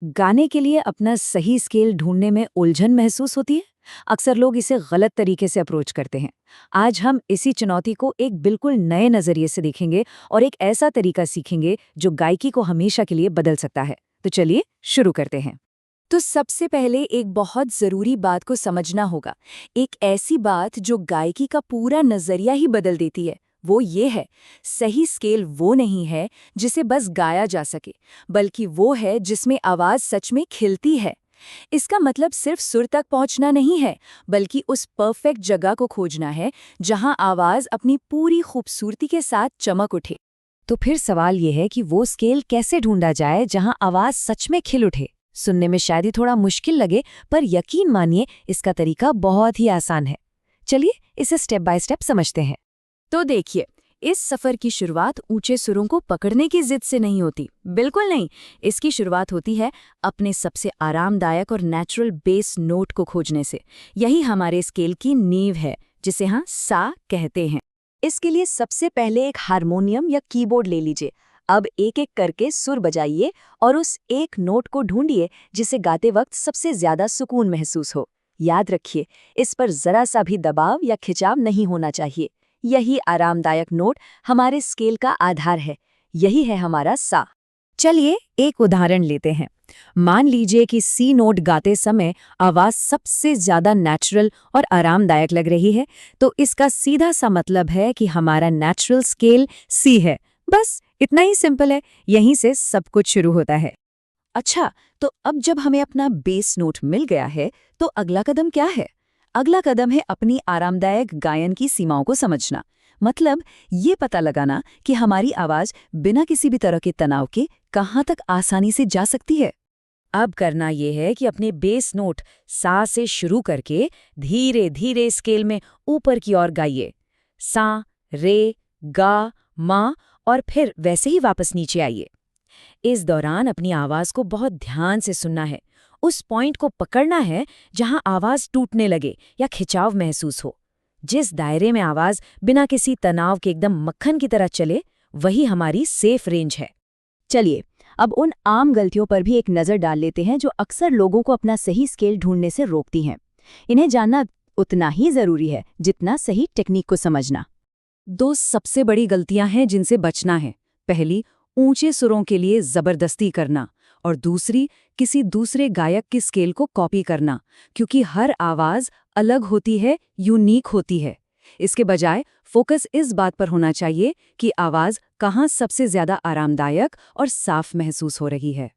गाने के लिए अपना सही स्केल ढूंढने में उलझन महसूस होती है। अक्सर लोग इसे गलत तरीके से अप्रोच करते हैं। आज हम इसी चुनौती को एक बिल्कुल नए नजरिए से देखेंगे और एक ऐसा तरीका सीखेंगे जो गायकी को हमेशा के लिए बदल सकता है। तो चलिए शुरू करते हैं। तो सबसे पहले एक बहुत जरूरी बात को समझना होगा, एक ऐसी बात जो गायकी का पूरा नजरिया ही बदल देती है। वो ये है, सही स्केल वो नहीं है जिसे बस गाया जा सके, बल्कि वो है जिसमें आवाज सच में खिलती है। इसका मतलब सिर्फ सुर तक पहुंचना नहीं है, बल्कि उस परफेक्ट जगह को खोजना है जहां आवाज अपनी पूरी खूबसूरती के साथ चमक उठे। तो फिर सवाल ये है कि वो स्केल कैसे ढूंढा जाए जहां आवाज सच में खिल उठे। सुनने में शायद ही थोड़ा मुश्किल लगे, पर यकीन मानिए इसका तरीका बहुत ही आसान है। चलिए इसे स्टेप बाय स्टेप समझते हैं। तो देखिए, इस सफर की शुरुआत ऊंचे सुरों को पकड़ने की जिद से नहीं होती, बिल्कुल नहीं। इसकी शुरुआत होती है अपने सबसे आरामदायक और नेचुरल बेस नोट को खोजने से। यही हमारे स्केल की नींव है, जिसे हम सा कहते हैं। इसके लिए सबसे पहले एक हारमोनियम या कीबोर्ड ले लीजिए। अब एक एक करके सुर बजाइए और उस एक नोट को ढूंढिए जिसे गाते वक्त सबसे ज्यादा सुकून महसूस हो। याद रखिए, इस पर जरा सा भी दबाव या खिंचाव नहीं होना चाहिए। यही आरामदायक नोट हमारे स्केल का आधार है। यही है हमारा सा। चलिए एक उदाहरण लेते हैं। मान लीजिए कि सी नोट गाते समय आवाज सबसे ज्यादा नेचुरल और आरामदायक लग रही है, तो इसका सीधा सा मतलब है कि हमारा नेचुरल स्केल सी है। बस इतना ही सिंपल है। यहीं से सब कुछ शुरू होता है। अच्छा, तो अब जब हमें अपना बेस नोट मिल गया है, तो अगला कदम क्या है? अगला कदम है अपनी आरामदायक गायन की सीमाओं को समझना। मतलब ये पता लगाना कि हमारी आवाज बिना किसी भी तरह के तनाव के कहाँ तक आसानी से जा सकती है। अब करना ये है कि अपने बेस नोट सा से शुरू करके धीरे धीरे स्केल में ऊपर की ओर गाइए। सा, रे, गा, मा और फिर वैसे ही वापस नीचे आइए। इस दौरान अपनी आवाज को बहुत ध्यान से सुनना है। उस पॉइंट को पकड़ना है जहां आवाज टूटने लगे या खिंचाव महसूस हो। जिस दायरे में आवाज बिना किसी तनाव के एकदम मक्खन की तरह चले, वही हमारी सेफ रेंज है। चलिए अब उन आम गलतियों पर भी एक नज़र डाल लेते हैं जो अक्सर लोगों को अपना सही स्केल ढूंढने से रोकती हैं। इन्हें जानना उतना ही जरूरी है जितना सही टेक्निक को समझना। दो सबसे बड़ी गलतियां हैं जिनसे बचना है। पहली, ऊंचे सुरों के लिए जबरदस्ती करना, और दूसरी, किसी दूसरे गायक की स्केल को कॉपी करना, क्योंकि हर आवाज अलग होती है, यूनिक होती है। इसके बजाय फोकस इस बात पर होना चाहिए कि आवाज कहाँ सबसे ज्यादा आरामदायक और साफ महसूस हो रही है।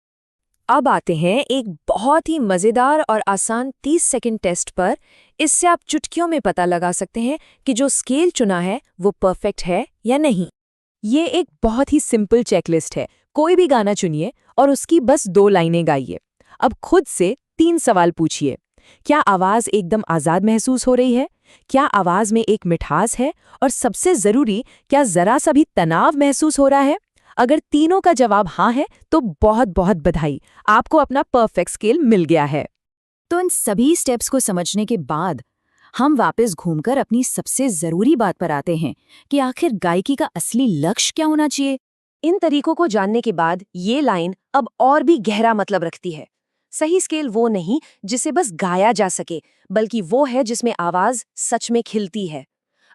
अब आते हैं एक बहुत ही मजेदार और आसान 30 सेकंड टेस्ट पर। इससे आप चुटकियों में पता लगा सकते हैं कि जो स्केल चुना है वो परफेक्ट है या नहीं। ये एक बहुत ही सिंपल चेकलिस्ट है। कोई भी गाना चुनिए और उसकी बस 2 लाइनें गाइए। अब खुद से 3 सवाल पूछिए। क्या आवाज एकदम आजाद महसूस हो रही है? क्या आवाज में एक मिठास है? और सबसे जरूरी, क्या जरा सा भी तनाव महसूस हो रहा है? अगर तीनों का जवाब हाँ है तो बहुत बहुत बधाई, आपको अपना परफेक्ट स्केल मिल गया है। तो इन सभी स्टेप्स को समझने के बाद हम वापस घूमकर अपनी सबसे जरूरी बात पर आते हैं कि आखिर गायकी का असली लक्ष्य क्या होना चाहिए। इन तरीकों को जानने के बाद ये लाइन अब और भी गहरा मतलब रखती है। सही स्केल वो नहीं जिसे बस गाया जा सके, बल्कि वो है जिसमें आवाज सच में खिलती है।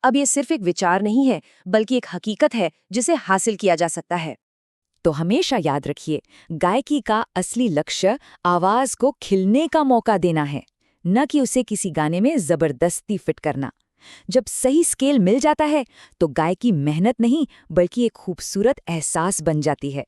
अब ये सिर्फ एक विचार नहीं है, बल्कि एक हकीकत है जिसे हासिल किया जा सकता है। तो हमेशा याद रखिए, गायकी का असली लक्ष्य आवाज को खिलने का मौका देना है, न कि उसे किसी गाने में जबरदस्ती फिट करना। जब सही स्केल मिल जाता है तो गायकी मेहनत नहीं, बल्कि एक खूबसूरत एहसास बन जाती है।